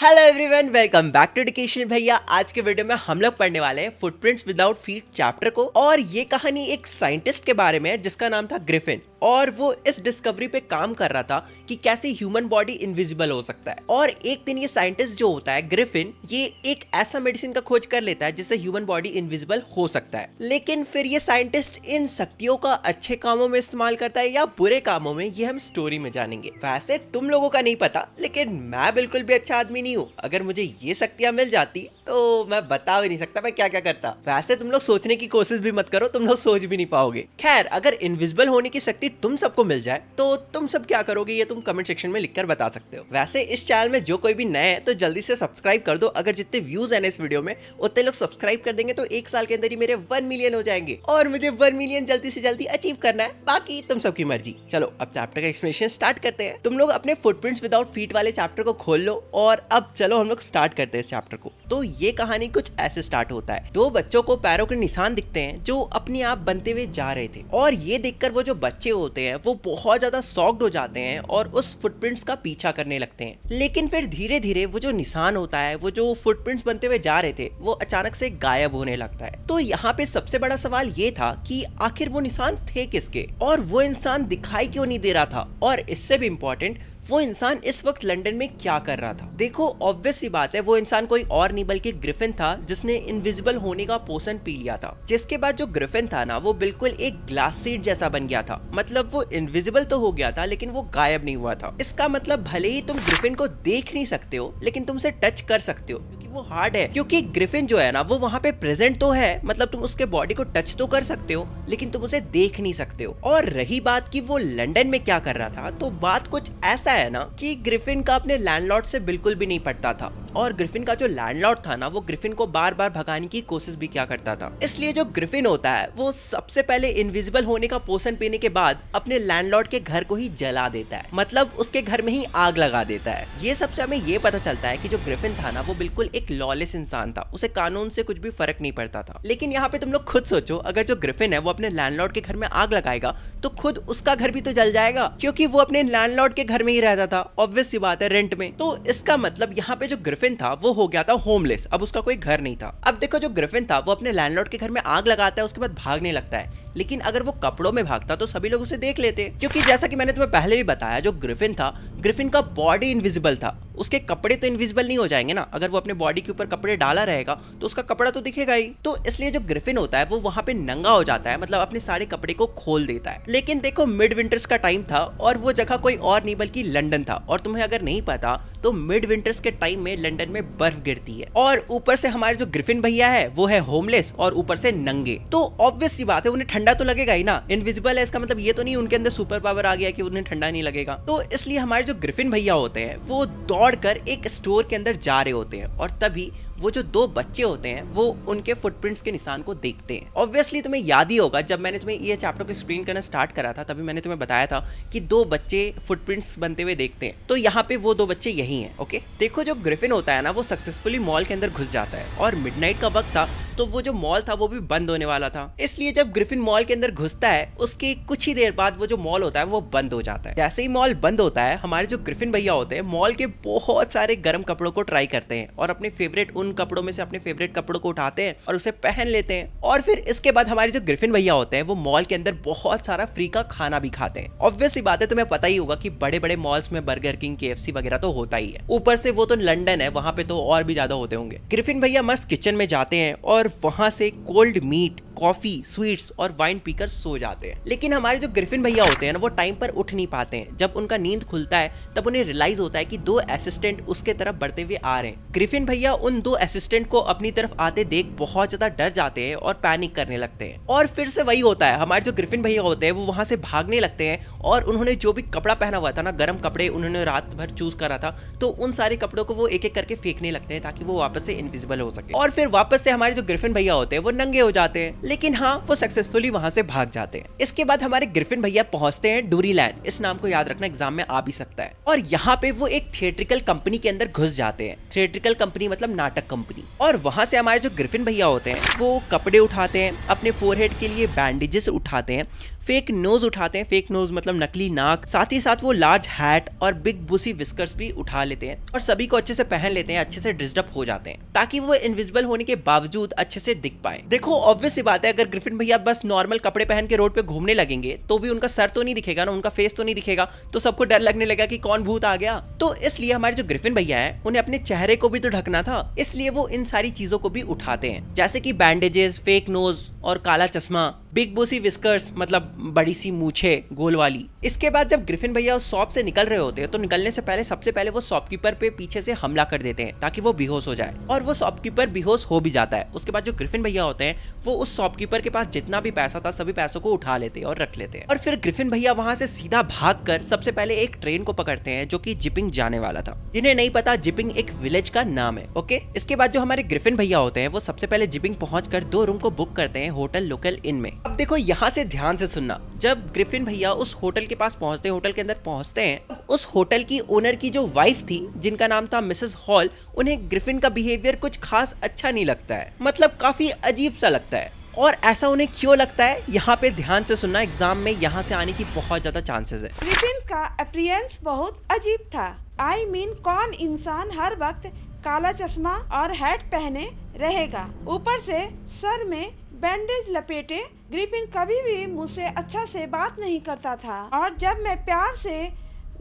Hello everyone, welcome back to education Bhaiya. आज के video में हम लोग पढ़ने वाले हैं फुटप्रिंट्स विदाउट फीट चैप्टर को। और ये कहानी एक साइंटिस्ट के बारे में है जिसका नाम था ग्रिफिन, और वो इस डिस्कवरी पे काम कर रहा था कि कैसे ह्यूमन बॉडी इनविजिबल हो सकता है। और एक दिन ये साइंटिस्ट जो होता है ग्रिफिन, ये एक ऐसा मेडिसिन का खोज कर लेता है जिससे ह्यूमन बॉडी इनविजिबल हो सकता है। लेकिन फिर ये साइंटिस्ट इन शक्तियों का अच्छे कामों में इस्तेमाल करता है या बुरे कामों में, ये हम स्टोरी में जानेंगे। वैसे तुम लोगों का नहीं पता, लेकिन मैं बिल्कुल भी अच्छा आदमी नहीं हूँ। अगर मुझे ये शक्तियां मिल जाती तो मैं बता भी नहीं सकता मैं क्या क्या करता। वैसे तुम लोग सोचने की कोशिश भी मत करो, तुम लोग सोच भी नहीं पाओगे। खैर, अगर इनविजिबल होने की शक्ति तुम सबको मिल जाए तो तुम सब क्या करोगे, ये तुम कमेंट सेक्शन में लिखकर बता सकते हो। वैसे इस चैनल में जो कोई भी नया है तो जल्दी से सब्सक्राइब कर दो। अगर जितने व्यूज है इस वीडियो में उतने लोग सब्सक्राइब कर देंगे तो एक साल के अंदर ही मेरे 1 मिलियन हो जाएंगे, और मुझे 1 मिलियन जल्दी से जल्दी अचीव करना है। बाकी तुम सबकी मर्जी। चलो अब चैप्टर का एक्सप्लेनेशन स्टार्ट करते हैं। तुम लोग अपने फुटप्रिंट्स विदाउट फीट वाले चैप्टर को खोल लो, और अब चलो हम लोग स्टार्ट करते हैं इस चैप्टर को। तो ये कहानी कुछ ऐसे स्टार्ट होता है। 2 बच्चों को पैरों के निशान दिखते हैं जो अपने आप बनते हुए जा रहे थे, और ये देखकर वो जो बच्चे होते हैं वो बहुत ज्यादा शॉक्ड हो जाते हैं और उस फुटप्रिंट्स का पीछा करने लगते हैं। लेकिन फिर धीरे धीरे वो जो निशान होता है, वो जो फुटप्रिंट्स बनते हुए जा रहे थे, वो अचानक से गायब होने लगता है। तो यहाँ पे सबसे बड़ा सवाल ये था कि आखिर वो निशान थे किसके, और वो इंसान दिखाई क्यों नहीं दे रहा था, और इससे भी इम्पोर्टेंट, वो इंसान इस वक्त लंदन में क्या कर रहा था। देखो, ऑब्वियस सी बात है, वो इंसान कोई और नहीं बल्कि ग्रिफिन था, जिसने इनविजिबल होने का पोशन पी लिया था। जिसके बाद जो ग्रिफिन था ना, वो बिल्कुल एक ग्लास सीड जैसा बन गया था। मतलब वो इनविजिबल तो हो गया था लेकिन वो गायब नहीं हुआ था। इसका मतलब भले ही तुम ग्रिफिन को देख नहीं सकते हो, लेकिन तुम उसे टच कर सकते हो, क्योंकि वो हार्ड है। क्योंकि ग्रिफिन जो है ना, वो वहाँ पे प्रेजेंट तो है, मतलब तुम उसके बॉडी को टच तो कर सकते हो, लेकिन तुम उसे देख नहीं सकते हो। और रही बात कि वो लंदन में क्या कर रहा था, तो बात कुछ ऐसा है ना कि ग्रिफिन का अपने लैंडलॉर्ड से बिल्कुल भी नहीं पड़ता था, और ग्रिफिन का जो लैंडलॉर्ड था ना, वो ग्रिफिन को बार बार भगाने की कोशिश भी क्या करता था। इसलिए जो ग्रिफिन होता है, वो सबसे पहले इनविजिबल होने का पोशन पीने के बाद अपने लैंडलॉर्ड के घर को ही जला देता है, मतलब उसके घर में ही आग लगा देता है। ये सबसे हमें ये पता चलता है कि जो ग्रिफिन था ना, वो बिल्कुल एक लॉलेस इंसान था, उसे कानून से कुछ भी फर्क नहीं पड़ता था। लेकिन यहाँ पे तुम लोग खुद सोचो, अगर जो ग्रिफिन है वो अपने लैंडलॉर्ड के घर में आग लगाएगा तो खुद उसका घर भी तो जल जाएगा, क्योंकि वो अपने लैंडलॉर्ड के घर में ही रहता था। ऑब्वियस सी बात है, रेंट में। तो इसका मतलब यहाँ पे जो ग्रिफिन था वो हो गया था होमलेस, अब उसका कोई घर नहीं था। अब देखो, जो ग्रिफिन था वो अपने लैंडलॉर्ड के घर में आग लगाता है, उसके बाद भागने लगता है। लेकिन अगर वो कपड़ों में भागता तो सभी लोग उसे देख लेते, क्योंकि जैसा कि मैंने तुम्हें पहले भी बताया, जो ग्रिफिन था, ग्रिफिन का बॉडी इनविजिबल था, उसके कपड़े तो इनविजिबल नहीं हो जाएंगे ना। अगर वो अपने बॉडी के ऊपर कपड़े डाला रहेगा तो उसका कपड़ा तो दिखेगा ही। तो इसलिए जो ग्रिफिन होता है वो वहां पे नंगा हो जाता है, मतलब अपने सारे कपड़े को खोल देता है। लेकिन देखो, मिड विंटर्स का टाइम था और वो जगह कोई और नहीं बल्कि लंदन था। और तुम्हें अगर नहीं पता तो मिड विंटर्स के टाइम में लंदन में बर्फ गिरती है, और ऊपर से हमारे जो ग्रिफिन भैया है वो है होमलेस और ऊपर से नंगे। तो ऑब्वियस सी बात है, उन्हें ठंडा तो लगेगा ही ना। इनविजिबल है, इसका मतलब ये तो नहीं उनके अंदर सुपर पावर आ गया कि उन्हें ठंडा नहीं लगेगा। तो इसलिए हमारे जो ग्रिफिन भैया होते हैं वो दौड़कर एक स्टोर के अंदर जा रहे होते हैं, और तभी वो जो 2 बच्चे होते हैं वो उनके फुटप्रिंट्स के निशान को देखते हैं। ऑब्वियसली तुम्हें याद ही होगा, जब मैंने तुम्हें ये चैप्टर को एक्सप्लेन करना स्टार्ट करा था तभी मैंने तुम्हें बताया था कि 2 बच्चे फुटप्रिंट्स बनते हुए देखते हैं। तो यहाँ पे वो 2 बच्चे यही हैं। ओके, देखो, जो ग्रिफिन होता है ना, वो सक्सेसफुली मॉल के अंदर घुस जाता है, और मिडनाइट का वक्त था, तो वो जो मॉल था वो भी बंद होने वाला था। इसलिए जब ग्रिफिन मॉल के अंदर घुसता है, उसके कुछ ही देर बाद वो जो मॉल होता है वो बंद हो जाता है। जैसे ही मॉल बंद होता है, हमारे जो ग्रिफिन भैया होते हैं मॉल के बहुत सारे गर्म कपड़ों को ट्राई करते हैं, और अपने फेवरेट उन कपड़ों में से अपने फेवरेट कपड़ों को उठाते हैं और उसे पहन लेते हैं। और फिर इसके बाद हमारे जो ग्रिफिन भैया होते हैं वो मॉल के अंदर बहुत सारा फ्री का खाना भी खाते हैं। ऑब्वियसली बात है, तुम्हें पता ही होगा कि बड़े बड़े मॉल्स में बर्गर किंग, KFC वगैरह तो होता ही है। ऊपर से वो तो लंदन है, वहां पे तो और भी ज्यादा होते होंगे। ग्रिफिन भैया मस्त किचन में जाते हैं और वहां से कोल्ड मीट, कॉफी, स्वीट्स और वाइन पीकर सो जाते हैं। लेकिन हमारे जो ग्रिफिन भैया होते हैं ना, वो टाइम पर उठ नहीं पाते हैं। जब उनका नींद खुलता है तब उन्हें रियलाइज होता है कि 2 असिस्टेंट उसके तरफ बढ़ते हुए आ रहे हैं। ग्रिफिन भैया उन 2 असिस्टेंट को अपनी तरफ आते देख बहुत ज्यादा डर जाते हैं और पैनिक करने लगते हैं। और फिर से वही होता है, हमारे जो ग्रिफिन भैया होते हैं वो वहां से भागने लगते हैं, और उन्होंने जो भी कपड़ा पहना हुआ था ना, गर्म कपड़े उन्होंने रात भर चूज करा था, तो उन सारे कपड़ों को वो एक एक करके फेंकने लगते हैं ताकि वो वापस से इनविजिबल हो सके। और फिर वापस से हमारे जो ग्रिफिन भैया होते हैं वो नंगे हो जाते हैं। लेकिन हाँ, वो सक्सेसफुली वहां से भाग जाते हैं। इसके बाद हमारे ग्रिफिन भैया पहुंचते हैं डूरीलैंड। इस नाम को याद रखना, एग्जाम में आ भी सकता है। और यहाँ पे वो एक थिएट्रिकल कंपनी के अंदर घुस जाते हैं। थिएट्रिकल कंपनी मतलब नाटक कंपनी। और वहां से हमारे जो ग्रिफिन भैया होते हैं वो कपड़े उठाते हैं, अपने फोरहेड के लिए बैंडेजेस उठाते हैं, फेक नोज उठाते हैं। फेक नोज मतलब नकली नाक, साथ ही साथ वो लार्ज हैट और बिग बुसी विस्कर्स भी उठा लेते हैं और सभी को अच्छे से पहन लेते हैं, अच्छे से ड्रेस्ड अप हो जाते हैं ताकि वो इनविजिबल होने के बावजूद अच्छे से दिख पाए। देखो ऑब्वियस सी बात है, अगर ग्रिफिन भैया बस नॉर्मल कपड़े पहन के रोड पे घूमने लगेंगे तो भी उनका सर तो नहीं दिखेगा ना, उनका फेस तो नहीं दिखेगा, तो सबको डर लगने लगा कि कौन भूत आ गया। तो इसलिए हमारे जो ग्रिफिन भैया है उन्हें अपने चेहरे को भी तो ढकना था, इसलिए वो इन सारी चीजों को भी उठाते हैं, जैसे कि बैंडेजेस, फेक नोज और काला चश्मा, बिग बोसी विस्कर्स मतलब बड़ी सी मूछे गोल वाली। इसके बाद जब ग्रिफिन भैया उस शॉप से निकल रहे होते हैं तो निकलने से पहले सबसे पहले वो शॉपकीपर पे पीछे से हमला कर देते हैं ताकि वो बेहोश हो जाए, और वो शॉपकीपर बेहोश हो भी जाता है। उसके बाद जो ग्रिफिन भैया होते हैं वो उस शॉपकीपर के पास जितना भी पैसा था सभी पैसों को उठा लेते हैं और रख लेते हैं, और फिर ग्रिफिन भैया वहां से सीधा भागकर सबसे पहले एक ट्रेन को पकड़ते हैं जो कि जिपिंग जाने वाला था। जिन्हें नहीं पता, जिपिंग एक विलेज का नाम है। ओके, इसके बाद जो हमारे ग्रिफिन भैया होते हैं वो सबसे पहले जिपिंग पहुंचकर 2 रूम को बुक करते हैं होटल लोकल इन में। अब देखो यहाँ से ध्यान से सुनना, जब ग्रिफिन भैया उस होटल के पास पहुंचते हैं, होटल के अंदर पहुंचते हैं, उस होटल की ओनर की जो वाइफ थी जिनका नाम था मिसेस हॉल, उन्हें ग्रिफिन का बिहेवियर कुछ खास अच्छा नहीं लगता है, मतलब काफी अजीब सा लगता है। और ऐसा उन्हें क्यों लगता है, यहाँ पे ध्यान से सुनना, एग्जाम में यहाँ से आने की बहुत ज्यादा चांसेस है। ग्रिफिन का अपीयरेंस बहुत अजीब था। आई मीन कौन इंसान हर वक्त काला चश्मा और हैट पहने रहेगा, ऊपर से सर में बैंडेज लपेटे। ग्रिफिन कभी भी मुझसे अच्छा से बात नहीं करता था, और जब मैं प्यार से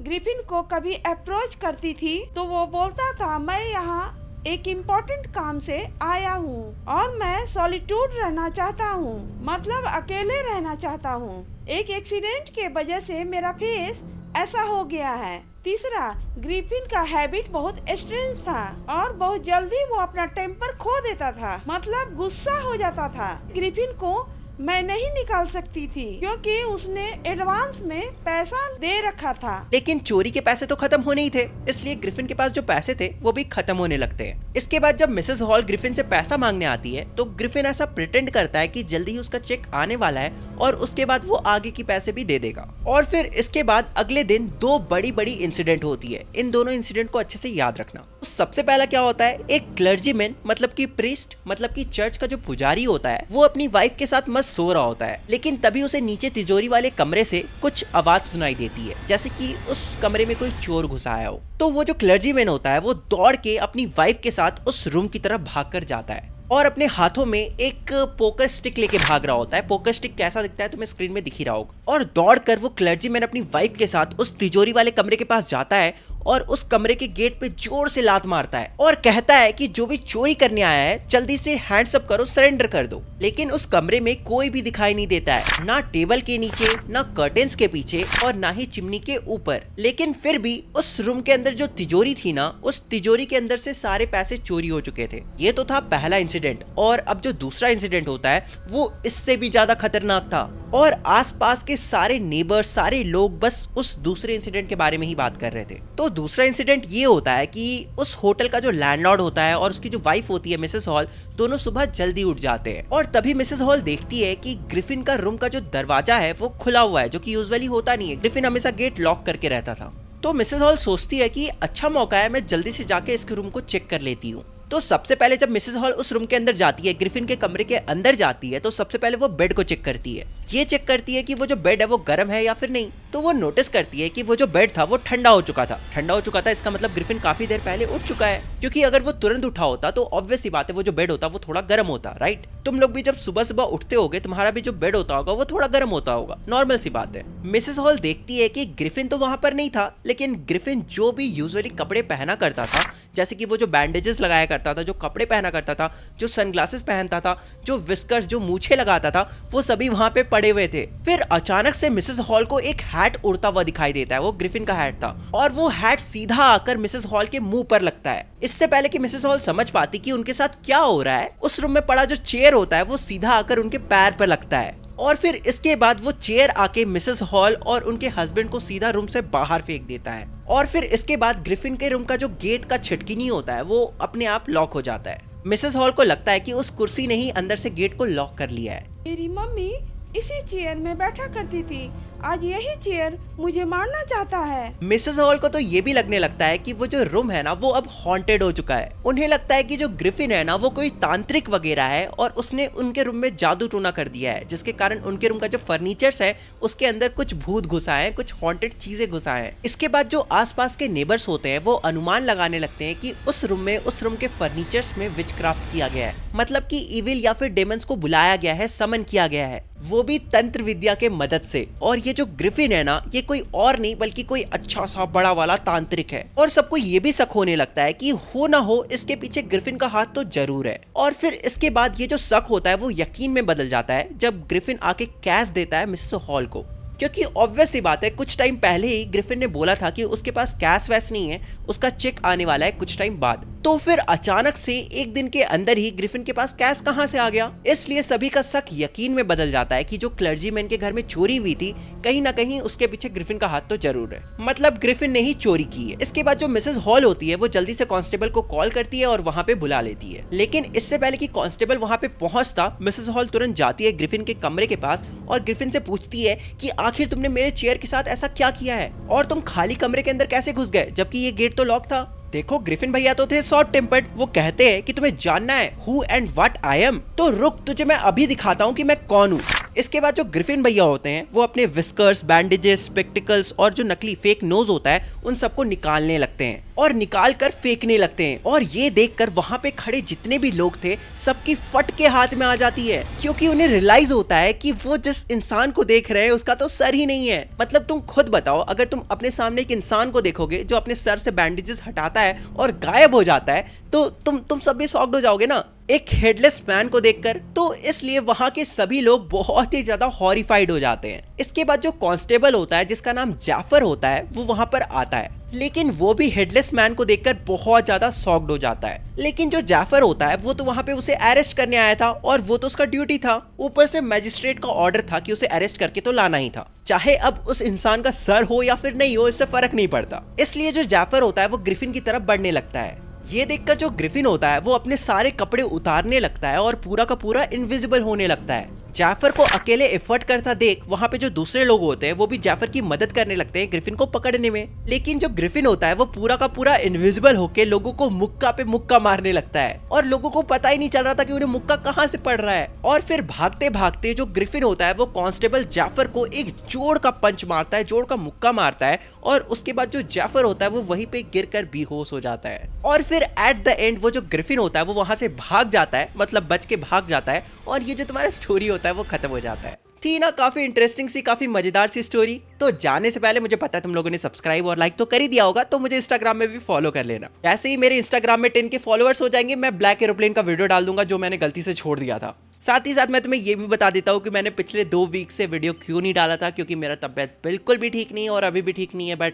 ग्रिफिन को कभी अप्रोच करती थी तो वो बोलता था मैं यहाँ एक इम्पोर्टेंट काम से आया हूँ और मैं सॉलिट्यूड रहना चाहता हूँ, मतलब अकेले रहना चाहता हूँ। एक एक्सीडेंट के वजह से मेरा फेस ऐसा हो गया है। तीसरा, ग्रिफिन का हैबिट बहुत स्ट्रेंज था और बहुत जल्दी वो अपना टेम्पर खो देता था, मतलब गुस्सा हो जाता था। ग्रिफिन को मैं नहीं निकाल सकती थी क्योंकि उसने एडवांस में पैसा दे रखा था। लेकिन चोरी के पैसे तो खत्म होने ही थे, इसलिए ग्रिफिन के पास जो पैसे थे वो भी खत्म होने लगते हैं। इसके बाद जब मिसेस हॉल ग्रिफिन से पैसा मांगने आती है तो ग्रिफिन ऐसा प्रिटेंड करता है कि जल्दी ही उसका चेक आने वाला है और उसके बाद वो आगे की पैसे भी दे देगा। और फिर इसके बाद अगले दिन 2 बड़ी बड़ी इंसिडेंट होती है। इन दोनों इंसिडेंट को अच्छे से याद रखना। सबसे पहला क्या होता है, एक क्लर्जीमैन मतलब कि प्रीस्ट मतलब कि चर्च का जो पुजारी होता है वो अपनी वाइफ के साथ मस्त सो रहा होता है, लेकिन तभी उसे नीचे तिजोरी वाले कमरे से कुछ आवाज सुनाई देती है, जैसे कि उस कमरे में कोई चोर घुसा आया हो। तो वो जो क्लर्जीमैन होता है वो दौड़ के अपनी वाइफ के साथ उस रूम की तरफ भागकर जाता है और अपने हाथों में एक पोकर स्टिक लेके भाग रहा होता है। पोकर स्टिक कैसा दिखता है तुम्हें स्क्रीन में दिख ही रहा होगा। और दौड़कर वो क्लर्जीमैन अपनी वाइफ के साथ उस तिजोरी वाले कमरे के पास जाता है और उस कमरे के गेट पे जोर से लात मारता है और कहता है कि जो भी चोरी करने आया है जल्दी से हैंड्स अप करो, सरेंडर कर दो। लेकिन उस कमरे में कोई भी दिखाई नहीं देता है, ना टेबल के नीचे, ना कर्टेन्स के पीछे और ना ही चिमनी के ऊपर। लेकिन फिर भी उस रूम के अंदर जो तिजोरी थी ना, उस तिजोरी के अंदर से सारे पैसे चोरी हो चुके थे। ये तो था पहला इंसिडेंट। और अब जो दूसरा इंसिडेंट होता है वो इससे भी ज्यादा खतरनाक था और आसपास के सारे नेबर्स, सारे लोग बस उस दूसरे इंसिडेंट के बारे में ही बात कर रहे थे। तो दूसरा इंसिडेंट ये होता है कि उस होटल का जो लैंडलॉर्ड होता है और उसकी जो वाइफ होती है मिसेस हॉल, दोनों सुबह जल्दी उठ जाते हैं और तभी मिसेस हॉल देखती है कि ग्रिफिन का रूम का जो दरवाजा है वो खुला हुआ है, जो कि यूजुअली होता नहीं है। ग्रिफिन हमेशा गेट लॉक करके रहता था। तो मिसेस हॉल सोचती है कि अच्छा मौका है, मैं जल्दी से जाके इसके रूम को चेक कर लेती हूँ। तो सबसे पहले जब मिसेस हॉल उस रूम के अंदर जाती है, ग्रिफिन के कमरे के अंदर जाती है, तो सबसे पहले वो बेड को चेक करती है। ये चेक करती है कि वो जो बेड है वो गर्म है या फिर नहीं। तो वो नोटिस करती है कि वो जो बेड था वो ठंडा हो चुका था। ठंडा हो चुका था इसका मतलब ग्रिफिन काफी देर पहले उठ चुका है, क्योंकि अगर वो तुरंत उठा होता तो ऑब्वियस सी बात है वो जो बेड होता वो थोड़ा गर्म होता, राइट। तुम लोग भी जब सुबह सुबह उठते होगे तुम्हारा भी जो बेड होता होगा वो थोड़ा गर्म होता होगा, नॉर्मल सी बात है। मिसेस हॉल देखती है कि ग्रिफिन तो वहां पर नहीं था, लेकिन ग्रिफिन जो भी यूजुअली कपड़े पहना करता था, जैसे कि वो जो बैंडेजेस लगाया करता था, जो कपड़े पहना करता था, जो सनग्लासेस पहनता था, जो विस्कर्स, जो मूछे लगाता था, वो सभी वहां पे पड़े हुए थे। फिर अचानक से मिसेस हॉल को एक हैट उड़ता हुआ दिखाई देता है। वो ग्रिफिन का हैट था और वो हैट सीधा आकर मिसेस हॉल के मुंह पर लगता है। इससे पहले कि मिसेस हॉल समझ पाती कि उनके साथ क्या हो रहा है, उस रूम में पड़ा जो चेयर होता है वो सीधा आकर उनके पैर पर लगता है और फिर इसके बाद वो चेयर आके मिसेस हॉल और उनके हस्बैंड को सीधा रूम से बाहर फेंक देता है। और फिर इसके बाद ग्रिफिन के रूम का जो गेट का छिटकिनी होता है वो अपने आप लॉक हो जाता है। मिसेस हॉल को लगता है कि उस कुर्सी ने ही अंदर से गेट को लॉक कर लिया है। मेरी मम्मी इसी चेयर में बैठा करती थी। आज यही चेयर मुझे मारना चाहता है। मिसेस हॉल को तो ये भी लगने लगता है कि वो जो रूम है ना वो अब हॉन्टेड हो चुका है। उन्हें लगता है कि जो ग्रिफिन है ना वो कोई तांत्रिक वगैरह है और उसने उनके रूम में जादू टोना कर दिया है, जिसके कारण उनके रूम का जो फर्नीचर्स है उसके अंदर कुछ भूत घुसा है, कुछ हॉन्टेड चीजें घुसा है। इसके बाद जो आसपास के नेबर्स होते हैं वो अनुमान लगाने लगते हैं कि उस रूम के फर्नीचर्स में विचक्राफ्ट किया गया है, मतलब कि इविल या फिर डेमंस को बुलाया गया है, समन किया गया है, वो भी तंत्र विद्या के मदद से। और ये जो ग्रिफिन है ना ये कोई और नहीं बल्कि कोई अच्छा सा बड़ा वाला तांत्रिक है। और सबको ये भी शक होने लगता है कि हो ना हो इसके पीछे ग्रिफिन का हाथ तो जरूर है। और फिर इसके बाद ये जो शक होता है वो यकीन में बदल जाता है जब ग्रिफिन आके कैश देता है मिसेस हॉल को, क्योंकि ऑब्वियस सी बात है कुछ टाइम पहले ही ग्रिफिन ने बोला था कि उसके पास कैश वैस नहीं है, उसका चेक आने वाला है कुछ टाइम बाद। तो फिर अचानक से एक दिन के अंदर ही ग्रिफिन के पास कैश कहां से आ गया। इसलिए सभी का शक यकीन में बदल जाता है कि जो क्लर्जीमैन के घर में चोरी हुई थी कहीं ना कहीं उसके पीछे ग्रिफिन का हाथ तो जरूर है, मतलब ग्रिफिन ने ही चोरी की है। इसके बाद जो मिसेस हॉल होती है वो जल्दी से कांस्टेबल को कॉल करती है और वहां पे बुला लेती है। लेकिन इससे पहले कि कांस्टेबल वहां पे पहुंचता मिसेस हॉल तुरंत जाती है ग्रिफिन के कमरे के पास और ग्रिफिन से पूछती है कि आखिर तुमने मेरे चेयर के साथ ऐसा क्या किया है और तुम खाली कमरे के अंदर कैसे घुस गए जबकि ये गेट तो लॉक था। देखो ग्रिफिन भैया तो थे शॉर्ट टेम्पर्ड, वो कहते हैं कि तुम्हें जानना है who and what I am, तो रुक तुझे मैं अभी दिखाता हूँ कि मैं कौन हूँ। इसके बाद जो ग्रिफिन भैया होते हैं वो अपने विस्कर्स, बैंडेजेस, स्पेक्टिकल्स और जो नकली फेक नोज होता है उन सबको निकालने लगते हैं और निकाल कर फेंकने लगते हैं। और ये देखकर वहां पे खड़े जितने भी लोग थे सबकी फट के हाथ में आ जाती है, क्योंकि उन्हें रियलाइज होता है कि वो जिस इंसान को देख रहे हैं उसका तो सर ही नहीं है। मतलब तुम खुद बताओ, अगर तुम अपने सामने एक इंसान को देखोगे जो अपने सर से बैंडेजेस हटाता है और गायब हो जाता है तो तुम सब भी शॉक्ड हो जाओगे ना एक हेडलेस मैन को देखकर। तो इसलिए वहां के सभी लोग बहुत ही ज्यादा हॉरिफाइड हो जाते हैं। इसके बाद जो कांस्टेबल होता है जिसका नाम जाफर होता है वो वहां पर आता है, लेकिन वो भी हेडलेस मैन को देखकर बहुत ज्यादा शॉक्ड हो जाता है। लेकिन जो जाफर होता है वो तो वहां पे उसे अरेस्ट करने आया था और वो तो उसका ड्यूटी था, ऊपर से मैजिस्ट्रेट का ऑर्डर था कि उसे अरेस्ट करके तो लाना ही था, चाहे अब उस इंसान का सर हो या फिर नहीं हो इससे फर्क नहीं पड़ता। इसलिए जो जाफर होता है वो ग्रिफिन की तरफ बढ़ने लगता है। ये देखकर जो ग्रिफिन होता है वो अपने सारे कपड़े उतारने लगता है और पूरा का पूरा इनविजिबल होने लगता है। जाफर को अकेले एफर्ट करता देख वहां पे जो दूसरे लोग होते हैं वो भी जाफर की मदद करने लगते हैं ग्रिफिन को पकड़ने में। लेकिन जो ग्रिफिन होता है वो पूरा का पूरा इनविजिबल होके लोगों को मुक्का पे मुक्का मारने लगता है और लोगों को पता ही नहीं चल रहा था कि उन्हें मुक्का कहां से पड़ रहा है। और फिर भागते भागते जो ग्रिफिन होता है वो कांस्टेबल जाफर को एक जोड़ का पंच मारता है, जोड़ का मुक्का मारता है और उसके बाद जो जाफर होता है वो वहीं पे गिरकर बेहोश हो जाता है। और फिर एट द एंड वो जो ग्रिफिन होता है वो वहां से भाग जाता है, मतलब बच के भाग जाता है और ये जो तुम्हारा स्टोरी होता है वो खत्म हो जाता है। थी ना काफी इंटरेस्टिंग सी, काफी मजेदार सी स्टोरी। तो जाने से पहले मुझे पता है तुम लोगों ने सब्सक्राइब और लाइक तो कर ही दिया होगा, तो मुझे इंस्टाग्राम में भी फॉलो कर लेना। ऐसे ही मेरे इंस्टाग्राम में 10 के फॉलोअर्स हो जाएंगे, मैं ब्लैक एरोप्लेन का वीडियो डाल दूंगा जो मैंने गलती से छोड़ दिया था। साथ ही साथ मैं तुम्हें ये भी बता देता हूँ कि मैंने पिछले 2 वीक से वीडियो क्यों नहीं डाला था, क्योंकि मेरा तबियत बिल्कुल भी ठीक नहीं है और अभी भी ठीक नहीं है, बट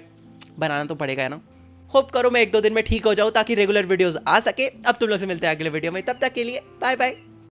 बनाना तो पड़ेगा ना। होप करो मैं 1-2 दिन में ठीक हो जाऊँ ताकि रेगुलर वीडियोस आ सके। अब तुम लोग से मिलते हैं अगले वीडियो में, तब तक के लिए बाय बाय।